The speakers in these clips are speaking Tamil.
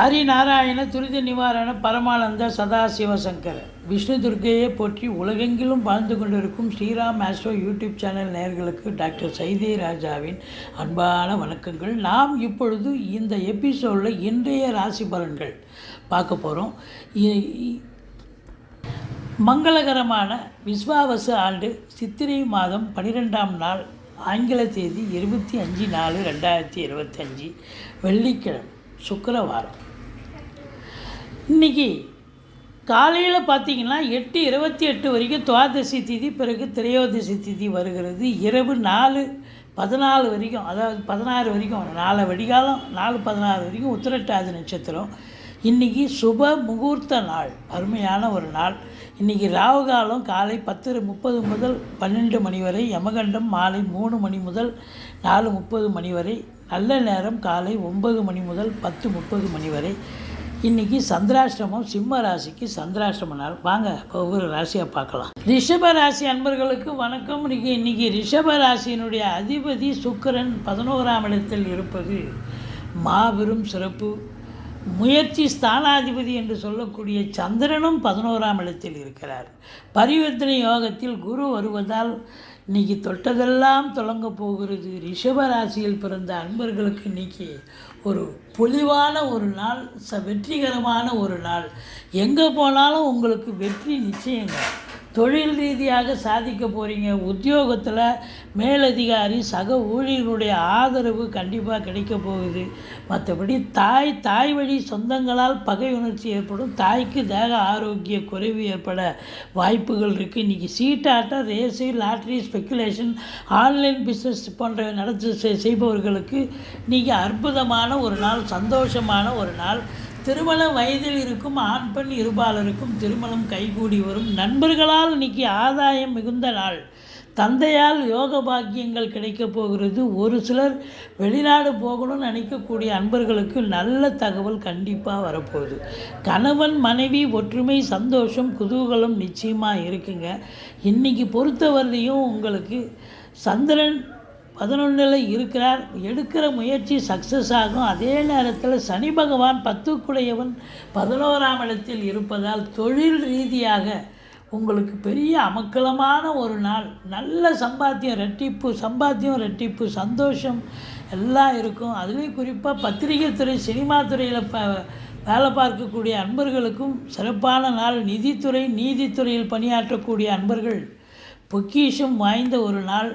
ஹரிநாராயண துரித நிவாரண பரமானந்த சதாசிவ சங்கர விஷ்ணு துர்க்கையை போற்றி உலகெங்கிலும் வாழ்ந்து கொண்டிருக்கும் ஸ்ரீராம் ஆஸ்ட்ரோ யூடியூப் சேனல் நேயர்களுக்கு டாக்டர் சைதே ராஜாவின் அன்பான வணக்கங்கள். நாம் இப்பொழுது இந்த எபிசோடில் இன்றைய ராசி பலன்கள் பார்க்க போகிறோம். மங்களகரமான விஸ்வாவசு ஆண்டு சித்திரை மாதம் 12ஆம் நாள் ஆங்கில தேதி 25/4/2025 வெள்ளிக்கிழமை சுக்கிரவாரம். இன்றைக்கி காலையில் பார்த்திங்கன்னா 8:28 வரைக்கும் துவாதசி திதி, பிறகு திரையோதசி திதி வருகிறது. இரவு 4:14 வரைக்கும், அதாவது 16 வரைக்கும், 4 வெடிகாலம் 4:16 வரைக்கும் உத்திரட்டாதி நட்சத்திரம். இன்றைக்கி சுப முகூர்த்த நாள், அருமையான ஒரு நாள். இன்றைக்கி ராவுகாலம் காலை 10:30 முதல் 12 மணி வரை, யமகண்டம் மாலை 3 மணி முதல் 4:30 மணி வரை, நல்ல நேரம் காலை 9 மணி முதல் 10:30 மணி வரை. இன்றைக்கி சந்திராஷ்டமம், சிம்ம ராசிக்கு சந்திராஷ்டம நாள். வாங்க ஒவ்வொரு ராசியாக பார்க்கலாம். ரிஷப ராசி அன்பர்களுக்கு வணக்கம். இன்றைக்கி ரிஷப ராசியினுடைய அதிபதி சுக்கிரன் 11ஆம் இடத்தில் இருப்பது மாபெரும் சிறப்பு. முயற்சி ஸ்தானாதிபதி என்று சொல்லக்கூடிய சந்திரனும் 11ஆம் இடத்தில் இருக்கிறார். பரிவர்த்தனை யோகத்தில் குரு வருவதால் இன்றைக்கி தொட்டதெல்லாம் தொடங்க போகிறது. ரிஷப ராசியில் பிறந்த அன்பர்களுக்கு இன்றைக்கி ஒரு பொலிவான ஒரு நாள், வெற்றிகரமான ஒரு நாள். எங்கே போனாலும் உங்களுக்கு வெற்றி நிச்சயங்க. தொழில் ரீதியாக சாதிக்க போகிறீங்க. உத்தியோகத்தில் மேலதிகாரி சக ஊழியர்களுடைய ஆதரவு கண்டிப்பாக கிடைக்க போகுது. மற்றபடி தாய் வழி சொந்தங்களால் பகை உணர்ச்சி ஏற்படும். தாய்க்கு தேக ஆரோக்கிய குறைவு ஏற்பட வாய்ப்புகள் இருக்குது. இன்றைக்கி சீட்டாட்டம், race, lottery, speculation, online business போன்ற செய்பவர்களுக்கு இன்றைக்கி அற்புதமான ஒரு நாள், சந்தோஷமான ஒரு நாள். திருமண வயதில் இருக்கும் ஆண் பெண் இருபாலருக்கும் திருமணம் கைகூடி வரும். நண்பர்களால் இன்றைக்கி ஆதாயம் மிகுந்த நாள். தந்தையால் யோக பாக்கியங்கள் கிடைக்கப் போகிறது. ஒரு சிலர் வெளிநாடு போகணும்னு நினைக்கக்கூடிய அன்பர்களுக்கு நல்ல தகவல் கண்டிப்பாக வரப்போகுது. கணவன் மனைவி ஒற்றுமை, சந்தோஷம், குதூகலம் நிச்சயமாக இருக்குங்க. இன்றைக்கி பொறுத்தவரையிலையும் உங்களுக்கு சந்திரன் 11ல் இருக்கிறார். எடுக்கிற முயற்சி சக்ஸஸ் ஆகும். அதே நேரத்தில் சனி பகவான் 10க்குடையவன் 11ஆம் இடத்தில் இருப்பதால் தொழில் ரீதியாக உங்களுக்கு பெரிய அமக்கலமான ஒரு நாள். நல்ல சம்பாத்தியம் ரெட்டிப்பு, சந்தோஷம் எல்லாம் இருக்கும். அதுலேயும் குறிப்பாக பத்திரிகை துறை, சினிமா துறையில் வேலை பார்க்கக்கூடிய அன்பர்களுக்கும் சிறப்பான நாள். நிதித்துறை, நீதித்துறையில் பணியாற்றக்கூடிய அன்பர்கள் பொக்கிஷம் வாய்ந்த ஒரு நாள்.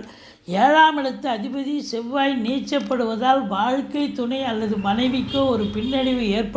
7ஆம் இடத்து அதிபதி செவ்வாய் நீச்சப்படுவதால் வாழ்க்கை துணை அல்லது மனைவிக்கோ ஒரு பின்னடைவு ஏற்படும்.